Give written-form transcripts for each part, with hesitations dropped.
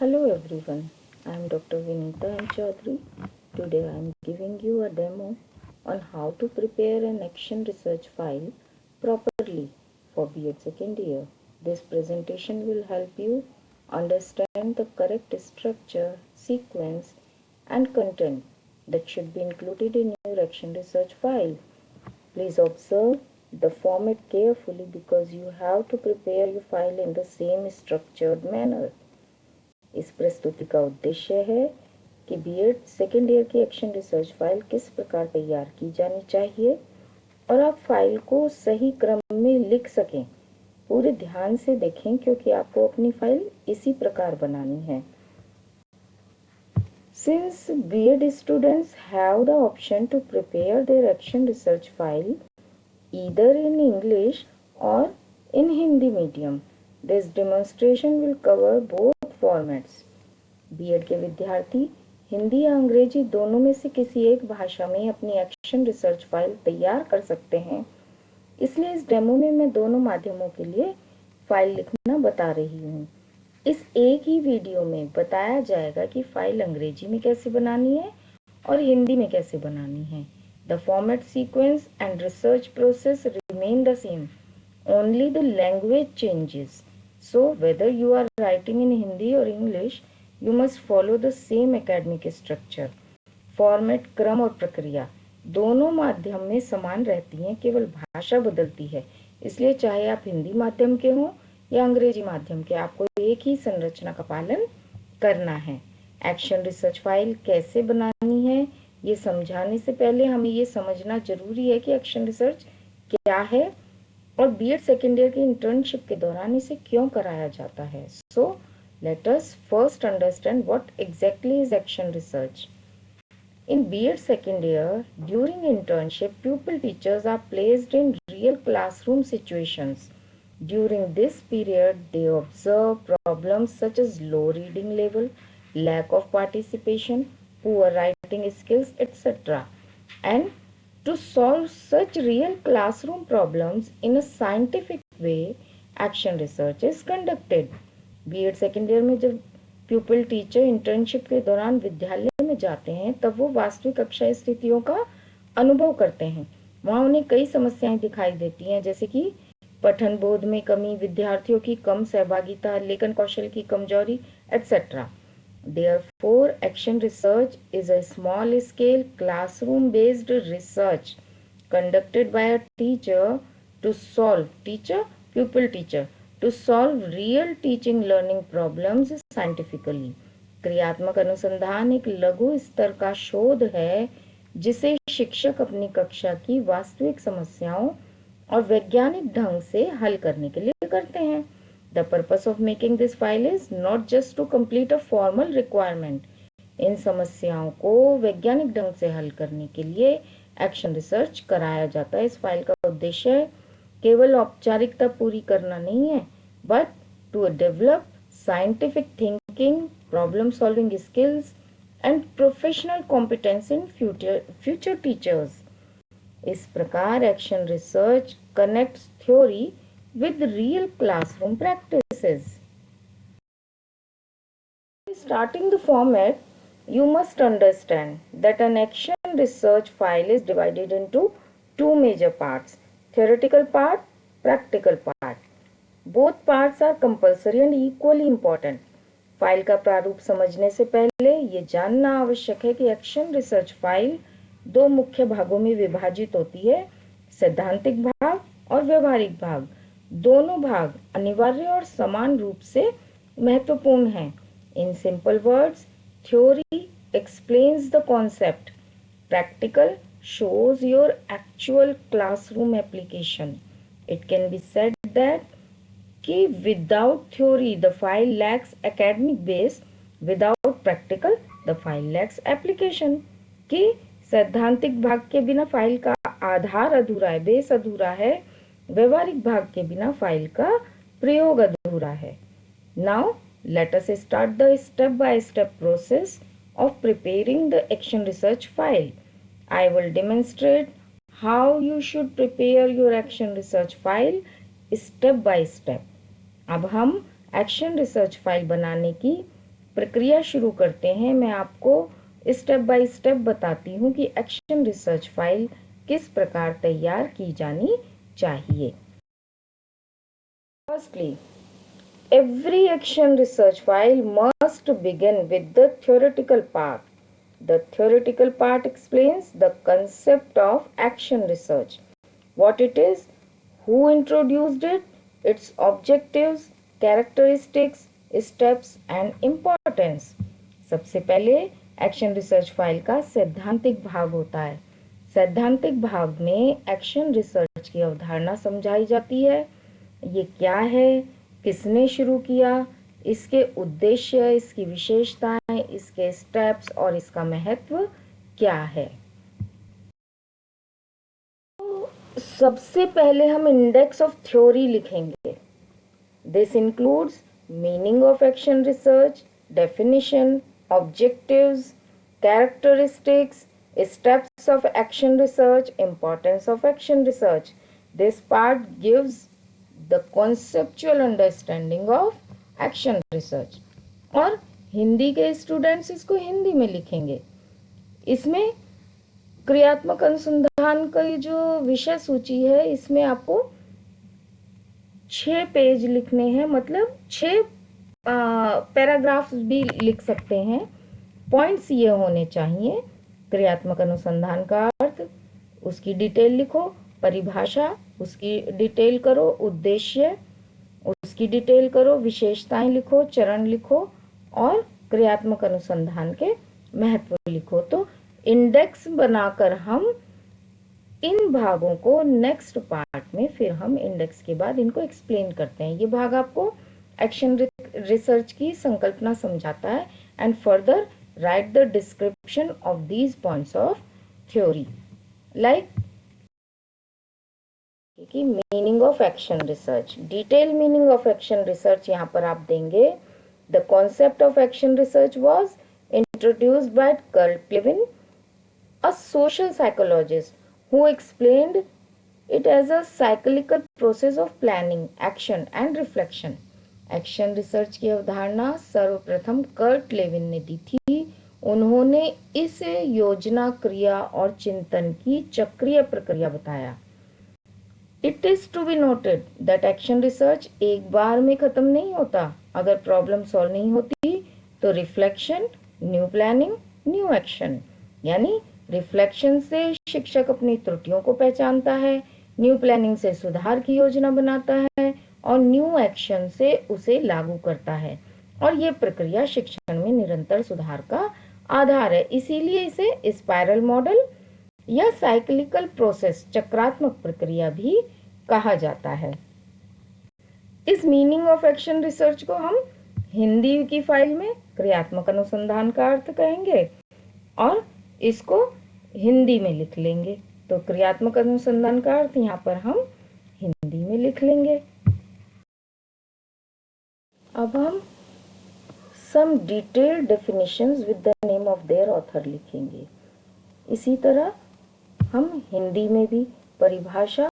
Hello everyone, I am Dr. Vinita M. Chaudhary. Today I am giving you a demo on how to prepare an action research file properly for B.Ed second year. This presentation will help you understand the correct structure, sequence and content that should be included in your action research file. Please observe the format carefully because you have to prepare your file in the same structured manner. इस प्रस्तुति का उद्देश्य है कि BEd second year की action research file किस प्रकार तैयार की जानी चाहिए और आप फाइल को सही क्रम में लिख सकें। पूरे ध्यान से देखें क्योंकि आपको अपनी फाइल इसी प्रकार बनानी है। Since B.Ed students have the option to prepare their action research file either in English or in Hindi medium, this demonstration will cover both formats. B Ed के विद्यार्थी हिंदी या अंग्रेजी दोनों में से किसी एक भाषा में अपनी एक्शन रिसर्च फाइल तैयार कर सकते हैं, इसलिए इस डेमो में मैं दोनों माध्यमों के लिए फाइल लिखना बता रही हूँ। इस एक ही वीडियो में बताया जाएगा कि फाइल अंग्रेजी में कैसे बनानी है और हिंदी में कैसे बनानी है। The format sequence and research process remain the same, only the language changes. So, whether you are writing in Hindi or English, you must follow the same academic structure. Format, क्रम और प्रक्रिया दोनों माध्यम में समान रहती हैं, केवल भाषा बदलती है। इसलिए चाहे आप हिंदी माध्यम के हों या अंग्रेजी माध्यम के, आपको एक ही संरचना का पालन करना है। एक्शन रिसर्च फाइल कैसे बनानी है, ये समझाने से पहले हमें ये समझना जरूरी है कि एक्शन रिसर्च क्या है और बीएड सेकेंड ईयर की इंटर्नशिप के दौरान इसे क्यों कराया जाता है। So let us first understand what exactly is action research. In B.Ed second year, during internship, pupil teachers are placed in real classroom situations. During this period, they observe problems such as low reading level, lack of participation, poor writing skills, etc. And to solve such real classroom problems in a scientific way, action research is conducted. B.Ed second year में जब प्यूपिल teacher internship के दौरान विद्यालय में जाते हैं तब वो वास्तविक कक्षा स्थितियों का अनुभव करते हैं। वहाँ उन्हें कई समस्याएं दिखाई देती हैं, जैसे कि पठन बोध में कमी, विद्यार्थियों की कम सहभागिता, लेखन कौशल की कमजोरी, etc. Therefore, action research is a small-scale classroom-based research conducted by a teacher to solve pupil-teacher to solve real teaching learning problems scientifically. क्रियात्मक अनुसंधान एक लघु स्तर का शोध है जिसे शिक्षक अपनी कक्षा की वास्तविक समस्याओं और वैज्ञानिक ढंग से हल करने के लिए करते हैं। The purpose of making this file is not just to complete a formal requirement. इन समस्याओं को वैज्ञानिक ढंग से हल करने के लिए एक्शन रिसर्च कराया जाता है। इस फाइल का उद्देश्य केवल औपचारिकता पूरी करना नहीं है, but to develop scientific thinking, problem solving skills and professional competence in future teachers. इस प्रकार action research connects theory with real classroom practices. Starting the format, you must understand that an action research file is divided into two major parts, theoretical part, practical part. Both parts are compulsory and equally important. File का प्रारूप समझने से पहले ये जानना आवश्यक है कि एक्शन रिसर्च फाइल दो मुख्य भागों में विभाजित होती है, सैद्धांतिक भाग और व्यवहारिक भाग। दोनों भाग अनिवार्य और समान रूप से महत्वपूर्ण हैं। In simple words, theory explains the concept, practical shows your actual classroom application. It can be said that कि without theory the file lacks academic base, without practical the file lacks application. कि सैद्धांतिक भाग के बिना file का आधार अधूरा है, base अधूरा है, व्यवहारिक भाग के बिना फाइल का प्रयोग अधूरा है। Now let us start the step-by-step process of preparing the action research file. I will demonstrate how you should prepare your action research file step by step. अब हम एक्शन रिसर्च फाइल बनाने की प्रक्रिया शुरू करते हैं, मैं आपको स्टेप बाय स्टेप बताती हूँ कि एक्शन रिसर्च फाइल किस प्रकार तैयार की जानी चाहिए। Firstly, every action research file must begin with the theoretical part. The theoretical part explains the concept of action research, what it is, who introduced it, its objectives, characteristics, steps and importance. सबसे पहले action research file का सैद्धांतिक भाग होता है। सैद्धांतिक भाग में एक्शन रिसर्च की अवधारणा समझाई जाती है। ये क्या है, किसने शुरू किया, इसके उद्देश्य, इसकी विशेषताएं, इसके स्टेप्स और इसका महत्व क्या है। सबसे पहले हम इंडेक्स ऑफ थ्योरी लिखेंगे। This includes meaning of action research, definition, objectives, characteristics, steps of action research, importance of action research. This part gives the conceptual understanding of action research. और हिंदी के स्टूडेंट्स इसको हिंदी में लिखेंगे। इसमें क्रियात्मक अनुसंधान का जो विषय सूची है, इसमें आपको 6 पेज लिखने हैं, मतलब 6 पैराग्राफ्स भी लिख सकते हैं। पॉइंट्स ये होने चाहिए: क्रियात्मक अनुसंधान का अर्थ, उसकी डिटेल लिखो, परिभाषा उसकी डिटेल करो, उद्देश्य उसकी डिटेल करो, विशेषताएं लिखो, चरण लिखो और क्रियात्मक अनुसंधान के महत्व लिखो। तो इंडेक्स बनाकर हम इन भागों को नेक्स्ट पार्ट में, फिर हम इंडेक्स के बाद इनको एक्सप्लेन करते हैं। ये भाग आपको एक्शन रिसर्च की संकल्पना समझाता है। And further write the description of these points of theory, like कि meaning of action research, detail meaning of action research यहाँ पर आप देंगे। The concept of action research was introduced by Karl Lewin, a social psychologist, who explained it as a cyclical process of planning, action and reflection. Action research की अवधारणा सर्वप्रथम Kurt Lewin ने दी थी। उन्होंने इसे योजना, क्रिया और चिंतन की चक्रीय प्रक्रिया बताया। It is to be noted that action research एक बार में खत्म नहीं होता। अगर प्रॉब्लम सॉल्व नहीं होती तो reflection, new planning, new action, यानी रिफ्लेक्शन से शिक्षक अपनी त्रुटियों को पहचानता है, न्यू प्लानिंग से सुधार की योजना बनाता है और न्यू एक्शन से उसे लागू करता है। और ये प्रक्रिया शिक्षण में निरंतर सुधार का आधार है। इसीलिए इसे स्पाइरल मॉडल या साइक्लिकल प्रोसेस, चक्रात्मक प्रक्रिया भी कहा जाता है। इस मीनिंग ऑफ एक्शन रिसर्च को हम हिंदी की फाइल में क्रियात्मक अनुसंधान का अर्थ कहेंगे और इसको हिंदी में लिख लेंगे। तो क्रियात्मक अनुसंधान का अर्थ यहाँ पर हम हिंदी में लिख लेंगे। अब हम some detailed definitions with the name of their author लिखेंगे। इसी तरह हम हिंदी में भी परिभाषा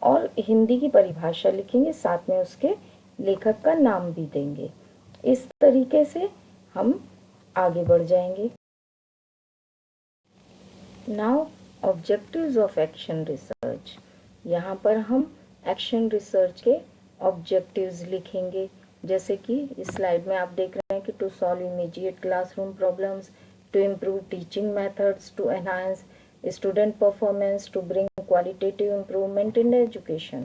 और हिंदी की परिभाषा लिखेंगे, साथ में उसके लेखक का नाम भी देंगे। इस तरीके से हम आगे बढ़ जाएंगे। Now objectives of action research. यहाँ पर हम एक्शन रिसर्च के ऑब्जेक्टिव्स लिखेंगे, जैसे कि इस स्लाइड में आप देख रहे हैं कि to solve immediate classroom problems, to improve teaching methods, to enhance student performance, to bring qualitative improvement in education.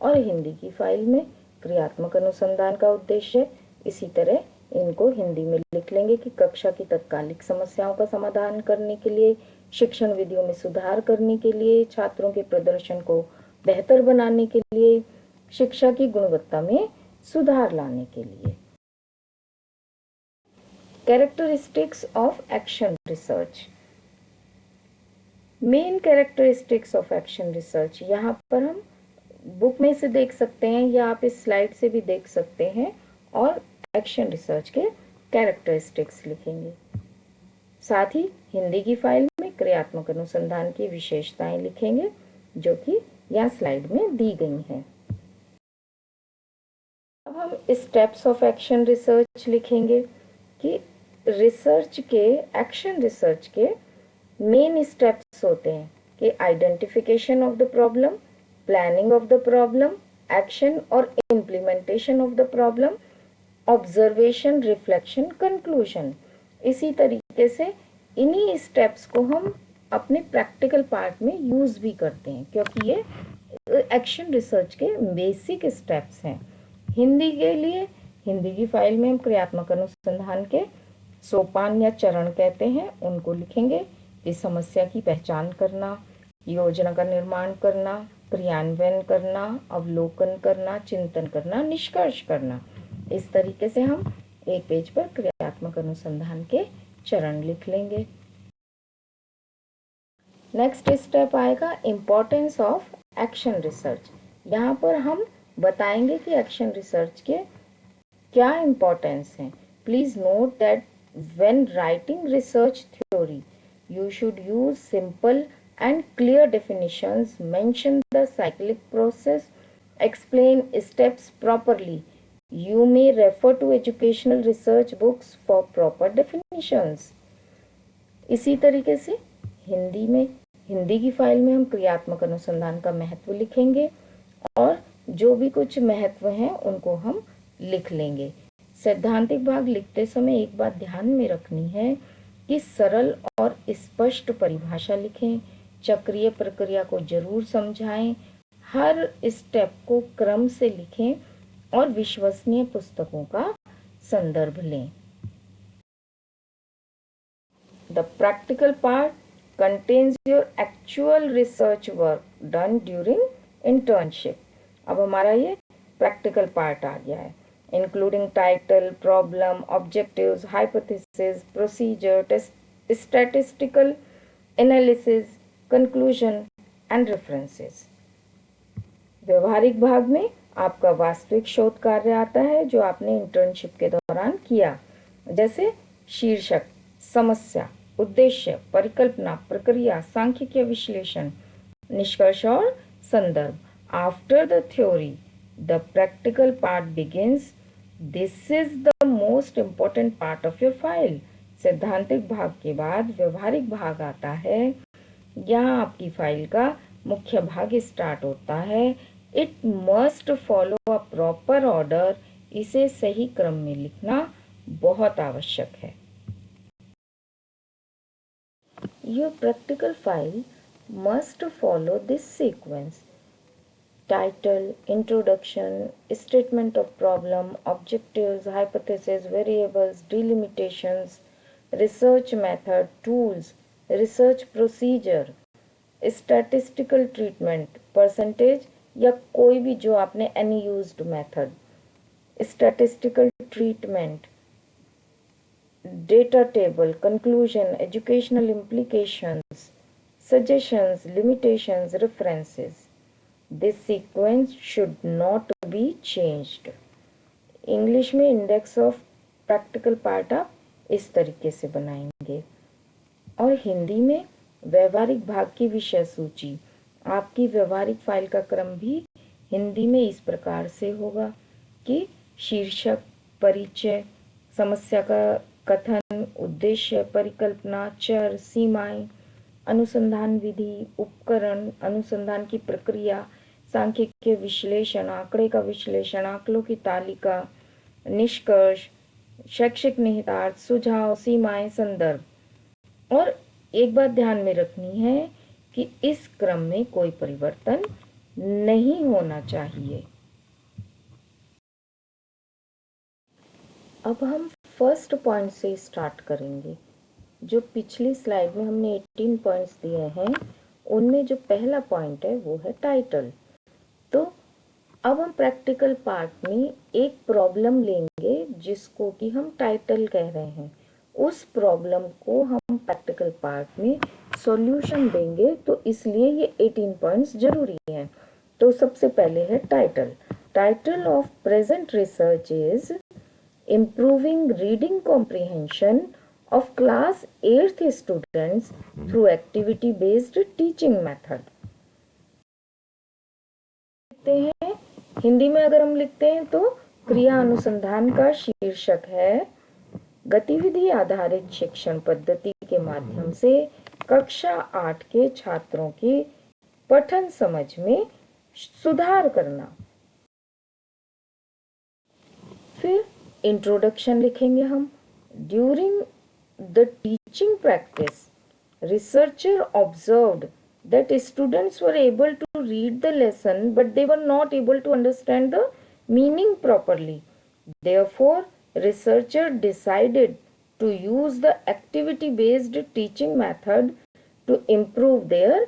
और हिंदी की फाइल में क्रियात्मक अनुसंधान का उद्देश्य, इसी तरह इनको हिंदी में लिख लेंगे कि कक्षा की तत्कालिक समस्याओं का समाधान करने के लिए, शिक्षण विधियों में सुधार करने के लिए, छात्रों के प्रदर्शन को बेहतर बनाने के लिए, शिक्षा की गुणवत्ता में सुधार लाने के लिए। Characteristics of action research. Main characteristics of action research यहाँ पर हम बुक में से देख सकते हैं या आप इस स्लाइड से भी देख सकते हैं, और एक्शन रिसर्च के कैरेक्टरिस्टिक्स लिखेंगे। साथ ही हिंदी की फाइल में क्रियात्मक अनुसंधान की विशेषताएं लिखेंगे, जो कि यहाँ स्लाइड में दी गई हैं। अब हम स्टेप्स ऑफ एक्शन रिसर्च लिखेंगे कि रिसर्च के, एक्शन रिसर्च के मेन स्टेप्स होते हैं कि identification of the problem, planning of the problem, action और implementation of the problem, observation, reflection, conclusion. इसी तरीके से इन्हीं स्टेप्स को हम अपने प्रैक्टिकल पार्ट में यूज भी करते हैं, क्योंकि ये एक्शन रिसर्च के बेसिक स्टेप्स हैं। हिंदी के लिए, हिंदी की फाइल में हम क्रियात्मक अनुसंधान के सोपान या चरण कहते हैं उनको लिखेंगे कि समस्या की पहचान करना, योजना का निर्माण करना, क्रियान्वयन करना, अवलोकन करना, चिंतन करना, निष्कर्ष करना। इस तरीके से हम एक पेज पर क्रियात्मक अनुसंधान के चरण लिख लेंगे। नेक्स्ट स्टेप आएगा इम्पोर्टेंस ऑफ एक्शन रिसर्च। यहाँ पर हम बताएंगे कि एक्शन रिसर्च के क्या इम्पोर्टेंस है। Please note that when writing research theory you should use simple and clear definitions, mention the cyclic process, explain steps properly. You may refer to educational research books for proper definitions. इसी तरीके से हिंदी में, हिंदी की file में हम क्रियात्मक अनुसंधान का महत्व लिखेंगे और जो भी कुछ महत्व हैं उनको हम लिख लेंगे। सैद्धांतिक भाग लिखते समय एक बात ध्यान में रखनी है कि सरल और स्पष्ट परिभाषा लिखें, चक्रीय प्रक्रिया को जरूर समझाएं, हर स्टेप को क्रम से लिखें और विश्वसनीय पुस्तकों का संदर्भ लें। The practical part contains your actual research work done during internship. अब हमारा ये प्रैक्टिकल पार्ट आ गया है, including title, problem, objectives, hypothesis, procedure, statistical analysis, conclusion and references. व्यवहारिक भाग में आपका वास्तविक शोध कार्य आता है जो आपने इंटर्नशिप के दौरान किया, जैसे शीर्षक, समस्या, उद्देश्य, परिकल्पना, प्रक्रिया, सांख्यिकीय विश्लेषण, निष्कर्ष और संदर्भ। After the theory the practical part begins. This is the most important part of your file. सैद्धांतिक भाग के बाद व्यवहारिक भाग आता है। यहाँ आपकी फाइल का मुख्य भाग स्टार्ट होता है। It must follow a proper order. इसे सही क्रम में लिखना बहुत आवश्यक है। Your practical file must follow this sequence: title, introduction, statement of problem, objectives, hypothesis, variables, delimitations, research method, tools, research procedure, statistical treatment, percentage या कोई भी जो आपने any used method, statistical treatment, data table, conclusion, educational implications, suggestions, limitations, references. This sequence should not be changed. English में index of practical part आप इस तरीके से बनाएंगे और हिंदी में व्यवहारिक भाग की विषय सूची। आपकी व्यवहारिक फाइल का क्रम भी हिंदी में इस प्रकार से होगा कि शीर्षक, परिचय, समस्या का कथन, उद्देश्य, परिकल्पना, चर, सीमाएं, अनुसंधान विधि, उपकरण, अनुसंधान की प्रक्रिया, सांख्यिकीय विश्लेषण, आंकड़े का विश्लेषण, आंकड़ों की तालिका, निष्कर्ष, शैक्षिक निहितार्थ, सुझाव, सीमाएं, संदर्भ। और एक बात ध्यान में रखनी है कि इस क्रम में कोई परिवर्तन नहीं होना चाहिए। अब हम फर्स्ट पॉइंट से स्टार्ट करेंगे। जो पिछली स्लाइड में हमने 18 पॉइंट्स दिए हैं उनमें जो पहला पॉइंट है वो है टाइटल। तो अब हम प्रैक्टिकल पार्ट में एक प्रॉब्लम लेंगे जिसको कि हम टाइटल कह रहे हैं। उस प्रॉब्लम को हम प्रैक्टिकल पार्ट में सॉल्यूशन देंगे, तो इसलिए ये 18 पॉइंट्स जरूरी हैं। तो सबसे पहले है title. Title of present research is improving reading comprehension of class 8th students through activity based teaching method। लिखते हैं हिंदी में, अगर हम लिखते हैं तो क्रिया अनुसंधान का शीर्षक है गतिविधि आधारित शिक्षण पद्धति के माध्यम से कक्षा 8 के छात्रों की पठन समझ में सुधार करना। फिर इंट्रोडक्शन लिखेंगे हम। During the teaching practice, researcher observed that students were able to read the lesson but they were not able to understand the meaning properly. Therefore, researcher decided to use the activity based teaching method to improve their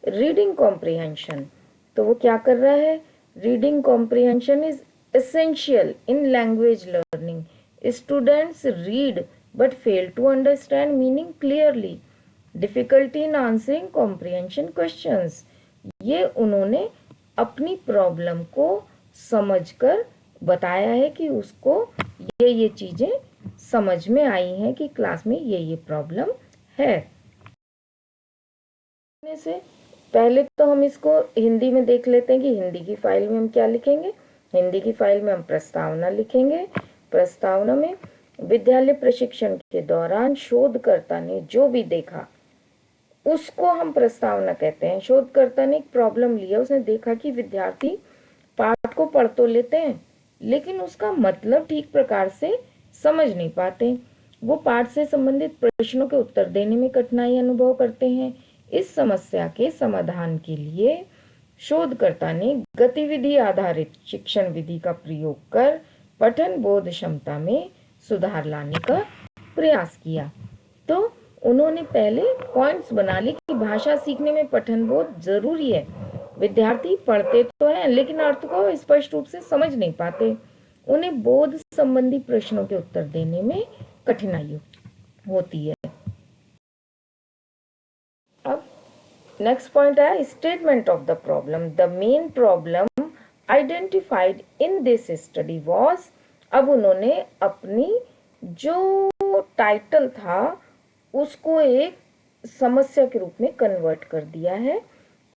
reading comprehension. तो वो क्या कर रहा है? Reading comprehension is essential in language learning. Students read but fail to understand meaning clearly. Difficulty in answering comprehension questions. ये उन्होंने अपनी problem को समझकर बताया है कि उसको ये चीजें समझ में आई हैं कि क्लास में ये प्रॉब्लम है। से पहले तो हम इसको हिंदी में देख लेते हैं कि हिंदी की फाइल में हम क्या लिखेंगे। हिंदी की फाइल में हम प्रस्तावना लिखेंगे। प्रस्तावना में विद्यालय प्रशिक्षण के दौरान शोधकर्ता ने जो भी देखा उसको हम प्रस्तावना कहते हैं। शोधकर्ता ने एक प्रॉब्लम लिया, उसने देखा कि विद्यार्थी पाठ को पढ़ तो लेते हैं लेकिन उसका मतलब ठीक प्रकार से समझ नहीं पाते। वो पाठ से संबंधित प्रश्नों के उत्तर देने में कठिनाई अनुभव करते हैं। इस समस्या के समाधान के लिए शोधकर्ता ने गतिविधि आधारित शिक्षण विधि का प्रयोग कर पठन बोध क्षमता में सुधार लाने का प्रयास किया। तो उन्होंने पहले पॉइंट्स बना ली कि भाषा सीखने में पठन बोध जरूरी है। विद्यार्थी पढ़ते तो हैं लेकिन अर्थ को स्पष्ट रूप से समझ नहीं पाते। उन्हें बोध संबंधी प्रश्नों के उत्तर देने में कठिनाई होती है। अब नेक्स्ट पॉइंट है statement of the problem. The main problem identified in this study was, अब उन्होंने अपनी जो टाइटल था उसको एक समस्या के रूप में कन्वर्ट कर दिया है।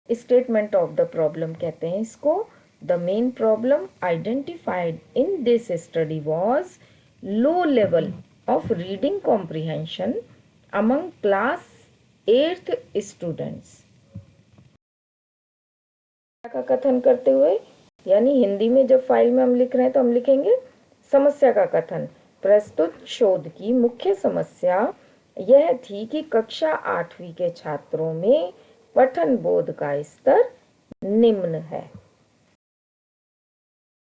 स्टेटमेंट ऑफ द प्रॉब्लम कहते हैं इसको। The main problem identified in this study was low level of reading comprehension among class 8th students. का कथन करते हुए, यानी हिंदी में जब फाइल में हम लिख रहे हैं तो हम लिखेंगे समस्या का कथन। प्रस्तुत शोध की मुख्य समस्या यह थी कि कक्षा 8वीं के छात्रों में पठन बोध का स्तर निम्न है।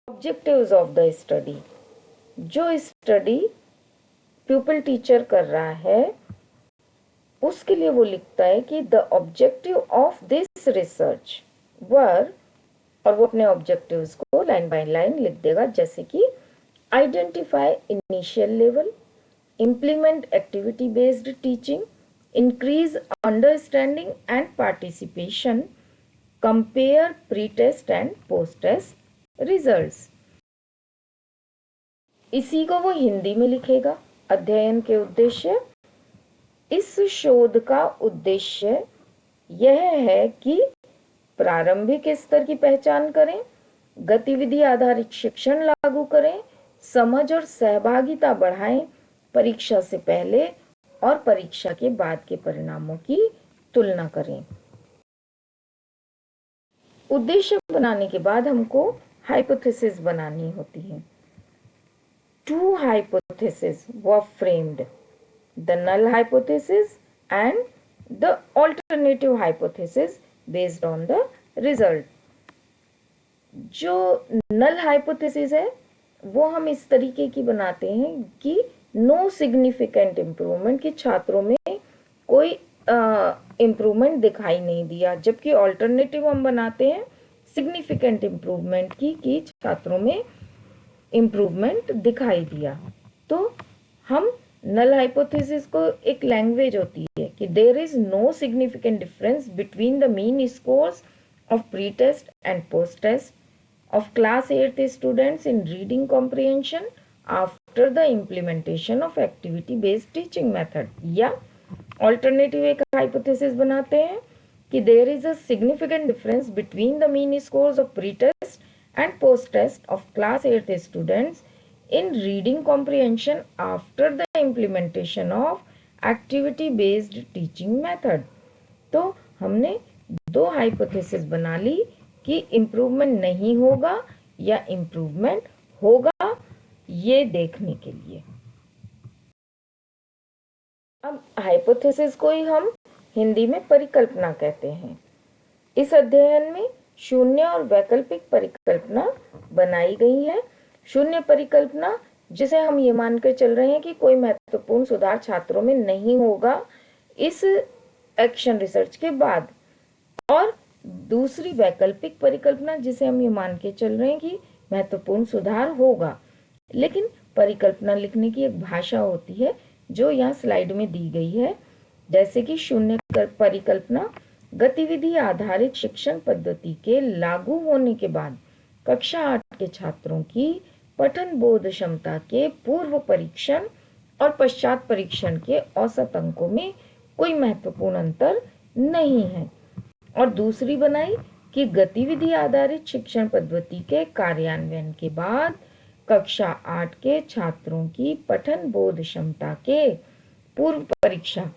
ऑब्जेक्टिव्स ऑफ द स्टडी, जो स्टडी प्यूपिल टीचर कर रहा है उसके लिए वो लिखता है कि the objective of this research were, और वो अपने ऑब्जेक्टिव्स को लाइन बाय लाइन लिख देगा, जैसे कि identify initial level, implement activity based teaching, increase understanding and participation, compare pre-test and post-test results। इसी को वो हिंदी में लिखेगा। अध्ययन के उद्देश्य, इस शोध का उद्देश्य यह है कि प्रारंभिक स्तर की पहचान करें, गतिविधि आधारित शिक्षण लागू करें, समझ और सहभागिता बढ़ाएं, परीक्षा से पहले और परीक्षा के बाद के परिणामों की तुलना करें। उद्देश्य बनाने के बाद हमको हाइपोथेसिस बनानी होती है। Two hypothesis were framed, the null hypothesis and the alternative hypothesis based on the result. जो नल हाइपोथेसिस है वो हम इस तरीके की बनाते हैं कि नो सिग्निफिकेंट इम्प्रूवमेंट, कि छात्रों में कोई इम्प्रूवमेंट दिखाई नहीं दिया, जबकि ऑल्टरनेटिव हम बनाते हैं सिग्निफिकेंट इम्प्रूवमेंट की, कि छात्रों में इम्प्रूवमेंट दिखाई दिया। तो हम नल हाइपोथेसिस को एक लैंग्वेज होती है कि there is no significant difference between the mean scores of pre test and post test of class 8th students in reading comprehension after the implementation of activity based teaching method. या alternative एक hypothesis बनाते हैं कि there is a significant difference between the mean scores of pre test and post test of class 8th students in reading comprehension after the implementation of activity based teaching method. तो हमने दो hypothesis बना ली कि improvement नहीं होगा या improvement होगा, ये देखने के लिए। अब हाइपोथेसिस को ही हम हिंदी में परिकल्पना कहते हैं। इस अध्ययन में शून्य और वैकल्पिक परिकल्पना बनाई गई है। शून्य परिकल्पना, जिसे हम ये मानकर चल रहे हैं कि कोई महत्वपूर्ण सुधार छात्रों में नहीं होगा इस एक्शन रिसर्च के बाद, और दूसरी वैकल्पिक परिकल्पना, जिसे हम ये मान के चल रहे हैं कि महत्वपूर्ण सुधार होगा। लेकिन परिकल्पना लिखने की एक भाषा होती है जो यहाँ स्लाइड में दी गई है। जैसे कि शून्य परिकल्पना, गतिविधि आधारित शिक्षण पद्धति के लागू होने के बाद कक्षा 8 के छात्रों की पठन बोध क्षमता के पूर्व परीक्षण और पश्चात परीक्षण के औसत अंकों में कोई महत्वपूर्ण अंतर नहीं है। और दूसरी बनाई कि गतिविधि आधारित शिक्षण पद्धति के कार्यान्वयन के बाद कक्षा 8 के छात्रों की पठन बोध क्षमता के पूर्व परीक्षा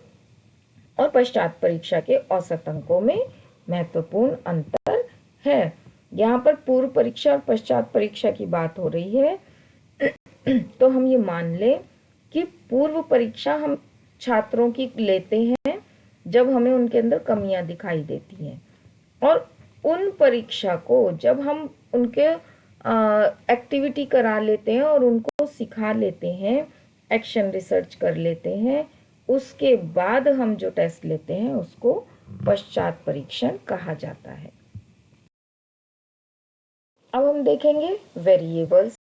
और पश्चात परीक्षा के औसत अंकों में महत्वपूर्ण अंतर है। यहाँ पर पूर्व परीक्षा और पश्चात परीक्षा की बात हो रही है, तो हम ये मान लें कि पूर्व परीक्षा हम छात्रों की लेते हैं जब हमें उनके अंदर कमियां दिखाई देती हैं, और उन परीक्षा को जब हम उनके एक्टिविटी करा लेते हैं और उनको सिखा लेते हैं, एक्शन रिसर्च कर लेते हैं, उसके बाद हम जो टेस्ट लेते हैं उसको पश्चात परीक्षण कहा जाता है। अब हम देखेंगे वेरिएबल्स।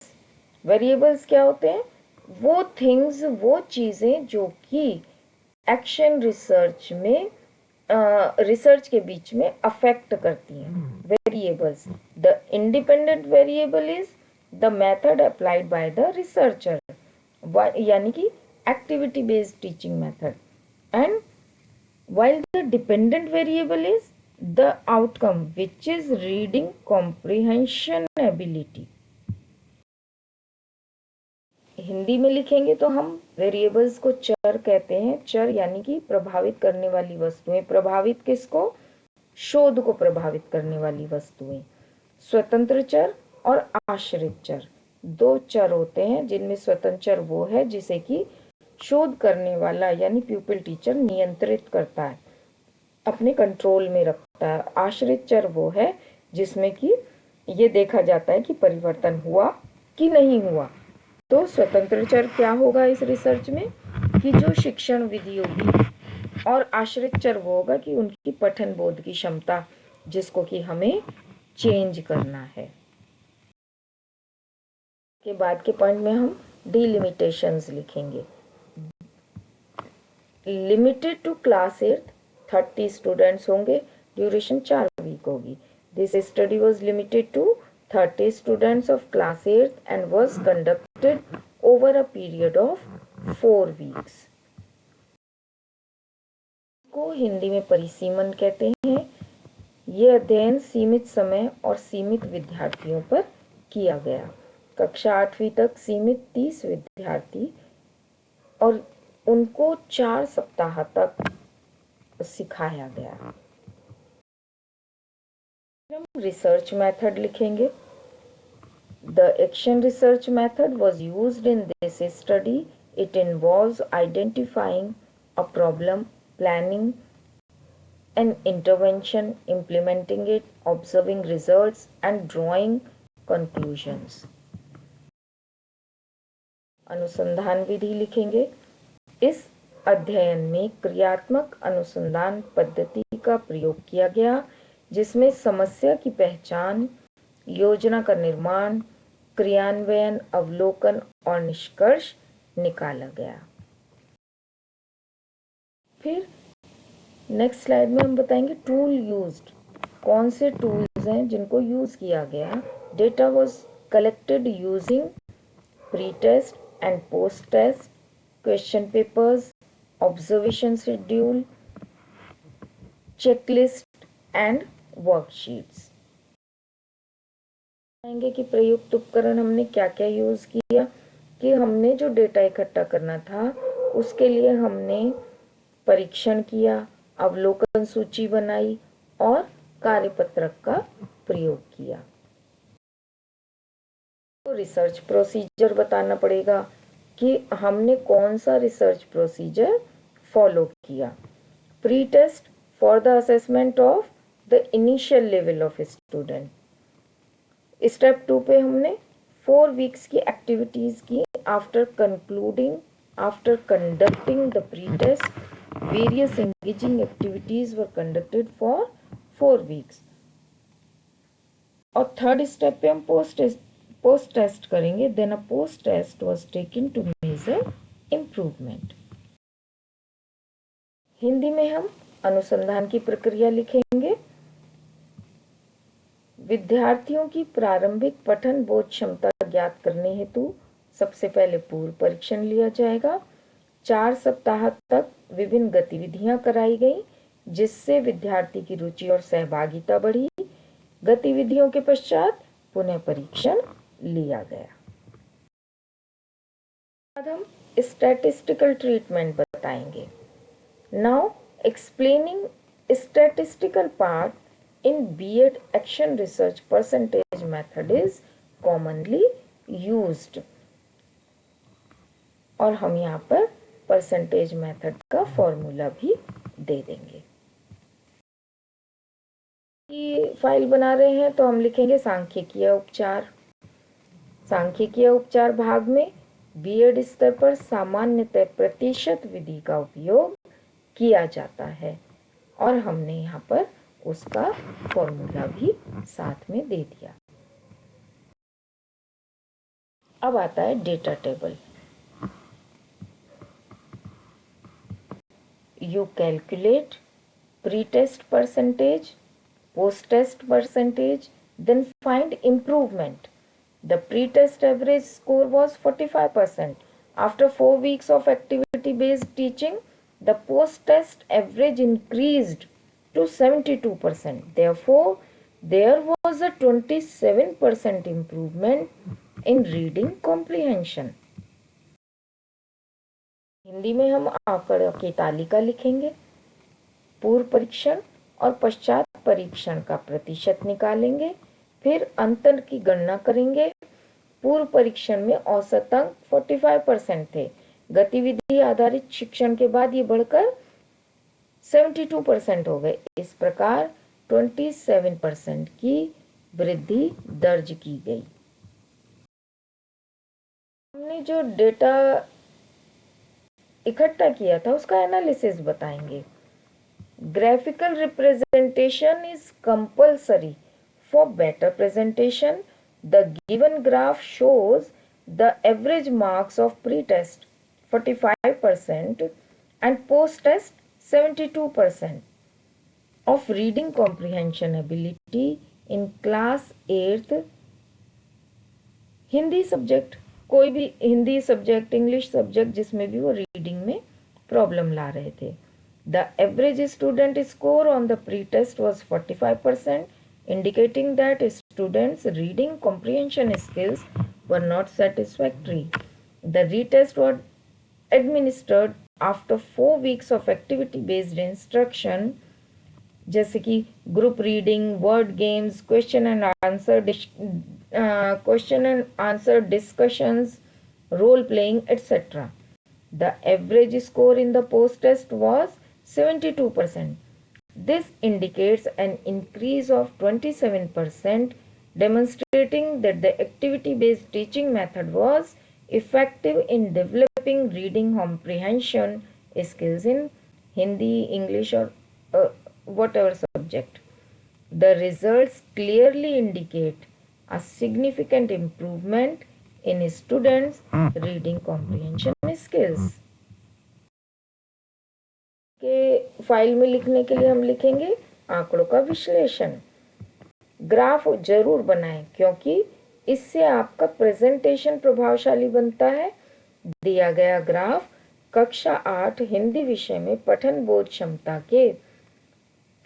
वेरिएबल्स क्या होते हैं? वो थिंग्स, वो चीजें जो कि एक्शन रिसर्च में रिसर्च के बीच में अफेक्ट करती हैं। Variables, the independent variable is the method applied by the researcher, यानी कि activity based teaching method, and while the dependent variable is the outcome which is reading comprehension ability। Hindi में लिखेंगे तो हम वेरिएबल्स को चर कहते हैं। चर यानी कि प्रभावित करने वाली वस्तुएं। प्रभावित किसको? शोध को प्रभावित करने वाली वस्तुएं। स्वतंत्र चर और आश्रित चर, दो चर होते हैं जिनमें स्वतंत्र चर वो है जिसे कि शोध करने वाला यानी प्यूपिल टीचर नियंत्रित करता है, अपने कंट्रोल में रखता है। आश्रित चर वो है जिसमें कि ये देखा जाता है कि परिवर्तन हुआ कि नहीं हुआ। तो स्वतंत्र चर क्या होगा इस रिसर्च में कि जो शिक्षण विधि होगी, और आश्रित चर वो होगा कि उनकी पठन बोध की क्षमता, जिसको कि हमें चेंज करना है। के बाद के पॉइंट में हम डिलिमिटेशंस लिखेंगे। लिमिटेड टू क्लास 8, 30 स्टूडेंट्स होंगे, ड्यूरेशन 4 वीक होगी। This study was limited to 30 students of class 8 and was conducted over a period of 4 weeks. को हिंदी में परिसीमन कहते हैं। यह अध्ययन सीमित समय और सीमित विद्यार्थियों पर किया गया। कक्षा 8वीं तक सीमित 30 विद्यार्थी, और उनको 4 सप्ताह तक सिखाया गया। हम रिसर्च मेथड लिखेंगे। The action research method was used in this study. It involves identifying a problem, planning an intervention, implementing it, observing results, and drawing conclusions. अनुसंधान विधि लिखेंगे। इस अध्ययन में क्रियात्मक अनुसंधान पद्धति का प्रयोग किया गया, जिसमें समस्या की पहचान, योजना का निर्माण, क्रियान्वयन, अवलोकन और निष्कर्ष निकाला गया। फिर नेक्स्ट स्लाइड में हम बताएंगे टूल यूज्ड। कौन से टूल्स हैं जिनको यूज किया गया। Data was collected using pre test and post test, question papers, observation schedule, checklist and worksheets. कि प्रयुक्त उपकरण हमने क्या क्या यूज किया। कि हमने जो डेटा इकट्ठा करना था उसके लिए हमने परीक्षण किया, अवलोकन सूची बनाई और कार्यपत्रक का प्रयोग किया। तो रिसर्च प्रोसीजर बताना पड़ेगा कि हमने कौन सा रिसर्च प्रोसीजर फॉलो किया। Pre test for the assessment of the initial level of student. Step 2 पे हमने 4 वीक्स की एक्टिविटीज की। After conducting the pre-test, various engaging activities were conducted for 4 weeks. और थर्ड स्टेप पे हम पोस्ट टेस्ट करेंगे। Then a post test was taken to measure improvement. Hindi में हम अनुसंधान की प्रक्रिया लिखेंगे। विद्यार्थियों की प्रारंभिक पठन बोध क्षमता ज्ञात करने हेतु सबसे पहले पूर्व परीक्षण लिया जाएगा। 4 सप्ताह तक विभिन्न गतिविधियां कराई गई जिससे विद्यार्थी की रुचि और सहभागिता बढ़ी। गतिविधियों के पश्चात पुनः परीक्षण लिया गया। बाद हम स्टैटिस्टिकल ट्रीटमेंट बताएंगे। Now explaining statistical part in B Ed action research percentage method is commonly used. और हम यहाँ पर परसेंटेज मेथड का फॉर्मूला भी दे देंगे। कि फाइल बना रहे हैं तो हम लिखेंगे सांख्यिकीय उपचार। सांख्यिकीय उपचार भाग में बीएड स्तर पर सामान्यतः प्रतिशत विधि का उपयोग किया जाता है और हमने यहाँ पर उसका फॉर्मूला भी साथ में दे दिया। अब आता है data table. You calculate pre-test percentage, post-test percentage, then find improvement. The pre-test average score was 45%. After 4 weeks of activity-based teaching, the post-test average increased to 72%. Therefore, there was a 27% improvement in reading comprehension. Hindi में हम आंकड़ों की तालिका लिखेंगे। पूर्व परीक्षण और पश्चात परीक्षण का प्रतिशत निकालेंगे, फिर अंतर की गणना करेंगे। पूर्व परीक्षण में औसत अंक 45% थे। गतिविधि आधारित शिक्षण के बाद ये बढ़कर 72% हो गए। इस प्रकार 27% की वृद्धि दर्ज की गई। हमने जो डेटा इकट्ठा किया था उसका एनालिसिस बताएंगे। Graphical representation is compulsory for better presentation. The given graph shows the average marks of pre test 45% and post test 72% of reading comprehension ability in class 8th Hindi subject. कोई भी हिंदी सब्जेक्ट, इंग्लिश सब्जेक्ट, जिसमें भी वो reading में problem ला रहे थे। The average student score on the pre test was 45%, indicating that students' reading comprehension skills were not satisfactory. The retest was administered after 4 weeks of activity-based instruction, जैसे कि group reading, word games, question and answer discussions, role playing, etc. The average score in the post test was 72%. This indicates an increase of 27%, demonstrating that the activity-based teaching method was effective in developing reading comprehension skills in Hindi, English, or whatever subject. The results clearly indicate a significant improvement in students' reading comprehension skills. के file में लिखने के लिए हम लिखेंगे आंकड़ों का विश्लेषण। ग्राफ जरूर बनाएं क्योंकि इससे आपका प्रेजेंटेशन प्रभावशाली बनता है। दिया गया ग्राफ कक्षा 8 हिंदी विषय में पठन बोध क्षमता के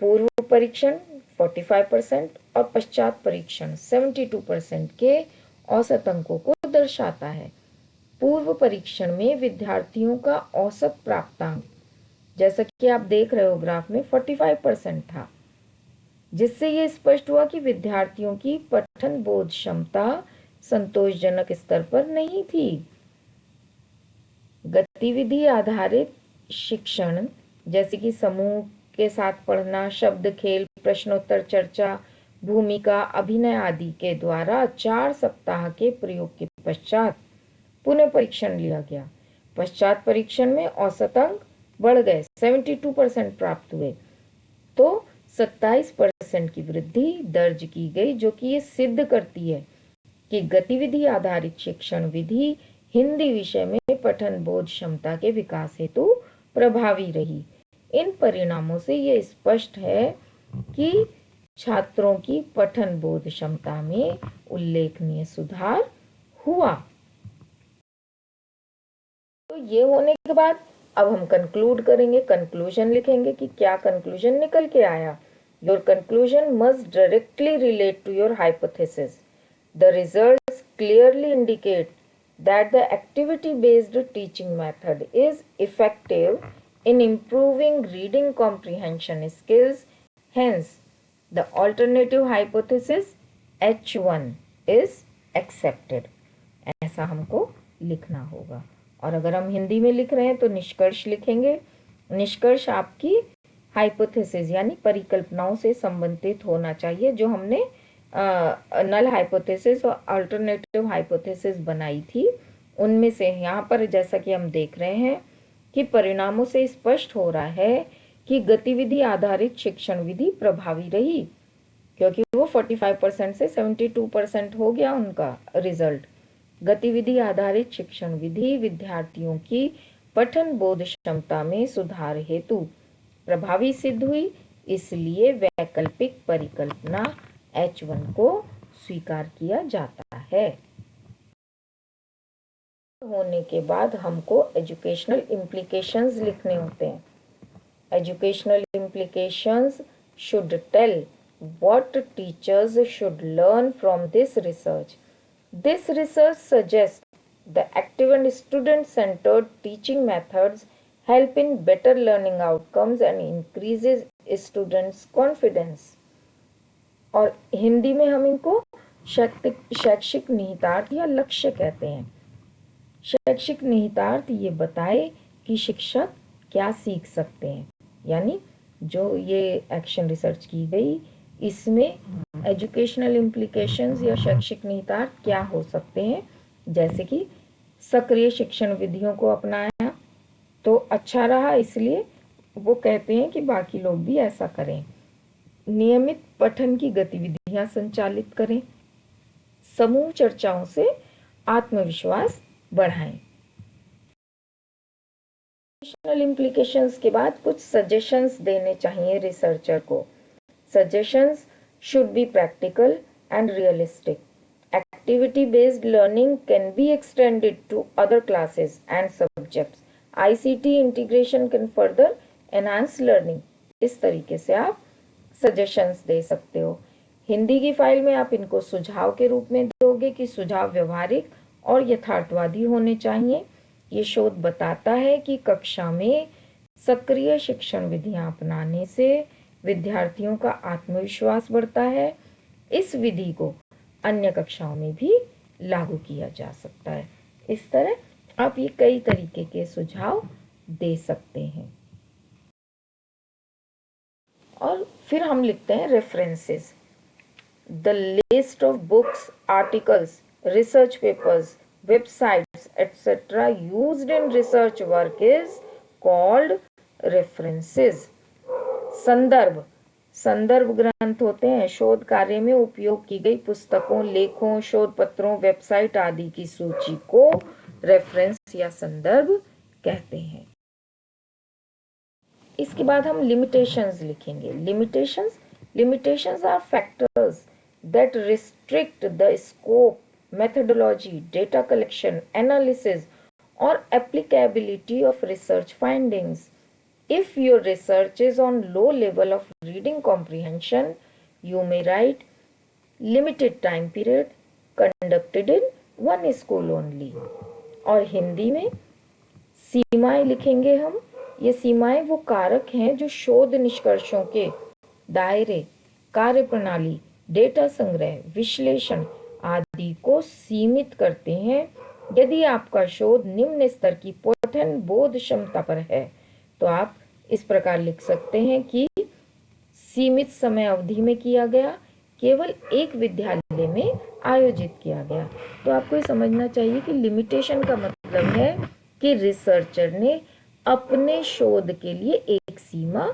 पूर्व परीक्षण 45% और पश्चात परीक्षण 72% के औसत अंकों को दर्शाता है। पूर्व परीक्षण में विद्यार्थियों का औसत प्राप्तांक, जैसा कि आप देख रहे हो ग्राफ में, 45% था, जिससे ये स्पष्ट हुआ कि विद्यार्थियों की पठन बोध क्षमता संतोषजनक स्तर पर नहीं थी। गतिविधि आधारित शिक्षण, जैसे कि समूह के साथ पढ़ना, शब्द खेल, प्रश्नोत्तर चर्चा, भूमिका, अभिनय आदि के द्वारा 4 सप्ताह के प्रयोग के पश्चात पुनः परीक्षण लिया गया। पश्चात परीक्षण में औसत अंक बढ़ गए, 72% प्राप्त हुए, तो 27% की वृद्धि दर्ज की गई, जो कि ये सिद्ध करती है कि गतिविधि आधारित शिक्षण विधि हिंदी विषय में पठन बोध क्षमता के विकास हेतु प्रभावी रही। इन परिणामों से यह स्पष्ट है कि छात्रों की पठन बोध क्षमता में उल्लेखनीय सुधार हुआ। तो ये होने के बाद अब हम कंक्लूड करेंगे, कंक्लूजन लिखेंगे कि क्या कंक्लूजन निकल के आया। Your conclusion must directly relate to your hypothesis. The results clearly indicate that the activity-based teaching method is effective in improving reading comprehension skills. Hence, the alternative hypothesis H1 is accepted. ऐसा हमको लिखना होगा। और अगर हम हिंदी में लिख रहे हैं तो निष्कर्ष लिखेंगे। निष्कर्ष आपकी हाइपोथेसिस यानी परिकल्पनाओं से संबंधित होना चाहिए, जो हमने नल हाइपोथेसिस और अल्टरनेटिव हाइपोथेसिस बनाई थी, उनमें से। यहाँ पर जैसा कि हम देख रहे हैं कि परिणामों से स्पष्ट हो रहा है कि गतिविधि आधारित शिक्षण विधि प्रभावी रही, क्योंकि वो 45% से 72% हो गया उनका रिजल्ट। गतिविधि आधारित शिक्षण विधि विद्यार्थियों की पठन बोध क्षमता में सुधार हेतु प्रभावी सिद्ध हुई, इसलिए वैकल्पिक परिकल्पना H1 को स्वीकार किया जाता है। होने के बाद हमको एजुकेशनल इम्प्लीकेशंस लिखने होते हैं। Educational implications should tell what teachers should learn from this research. This research suggests the active and student-centered teaching methods help in better learning outcomes and increases students' confidence. और हिंदी में हम इनको शैक्षिक निहितार्थ या लक्ष्य कहते हैं। शैक्षिक निहितार्थ ये बताए कि शिक्षक क्या सीख सकते हैं, यानी जो ये एक्शन रिसर्च की गई इसमें एजुकेशनल इम्प्लीकेशंस या शैक्षिक निहितार्थ क्या हो सकते हैं, जैसे कि सक्रिय शिक्षण विधियों को अपनाया तो अच्छा रहा, इसलिए वो कहते हैं कि बाकी लोग भी ऐसा करें। नियमित पठन की गतिविधियां संचालित करें, समूह चर्चाओं से आत्मविश्वास बढ़ाएं। एजुकेशनल इम्प्लीकेशंस के बाद कुछ सजेशंस देने चाहिए रिसर्चर को। Suggestions should be practical and realistic. Activity-based learning can be extended to other classes and subjects. ICT integration can further enhance learning. इस तरीके से आप suggestions दे सकते हो। हिंदी की फाइल में आप इनको सुझाव के रूप में दोगे कि सुझाव व्यवहारिक और यथार्थवादी होने चाहिए। ये शोध बताता है कि कक्षा में सक्रिय शिक्षण विधियां अपनाने से विद्यार्थियों का आत्मविश्वास बढ़ता है। इस विधि को अन्य कक्षाओं में भी लागू किया जा सकता है। इस तरह आप ये कई तरीके के सुझाव दे सकते हैं। और फिर हम लिखते हैं references. The list of books, articles, research papers, websites etcetera used in research work is called references. संदर्भ, संदर्भ ग्रंथ होते हैं शोध कार्य में उपयोग की गई पुस्तकों, लेखों, शोध पत्रों, वेबसाइट आदि की सूची को रेफरेंस या संदर्भ कहते हैं। इसके बाद हम लिमिटेशंस लिखेंगे। Limitations are factors that restrict the scope, methodology, data collection, analysis और applicability of research findings. If your research is on low level of reading comprehension, you may write limited time period, conducted in one school only. और हिंदी में सीमाएं लिखेंगे हम। ये सीमाएं वो कारक हैं जो शोध निष्कर्षों के दायरे, कार्यप्रणाली, डेटा संग्रह, विश्लेषण आदि को सीमित करते हैं। यदि आपका शोध निम्न स्तर की पठन बोध क्षमता पर है तो आप इस प्रकार लिख सकते हैं कि सीमित समय अवधि में किया गया, केवल एक विद्यालय में आयोजित किया गया। तो आपको ये समझना चाहिए कि लिमिटेशन का मतलब है कि रिसर्चर ने अपने शोध के लिए एक सीमा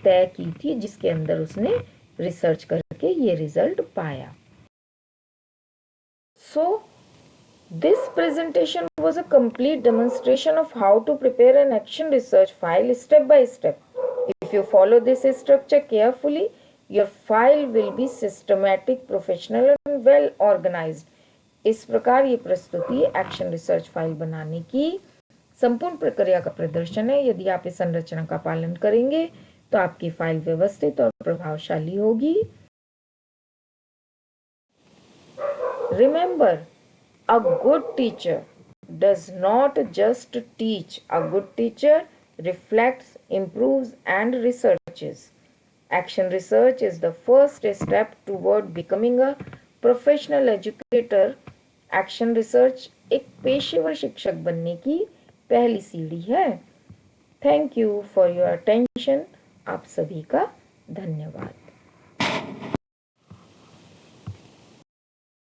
तय की थी जिसके अंदर उसने रिसर्च करके ये रिजल्ट पाया। So this presentation was a complete demonstration of how to prepare an action research file step by step. If you follow this structure carefully, your file will be systematic, professional and well organized. इस प्रकार ये प्रस्तुति action research file बनाने की संपूर्ण प्रक्रिया का प्रदर्शन है। यदि आप इस संरचना का पालन करेंगे तो आपकी फाइल व्यवस्थित और प्रभावशाली होगी। Remember, a good teacher does not just teach. A good teacher reflects, improves, and researches. Action research is the first step toward becoming a professional educator. Action research एक पेशेवर शिक्षक बनने की पहली सीढ़ी है। Thank you for your attention. आप सभी का धन्यवाद।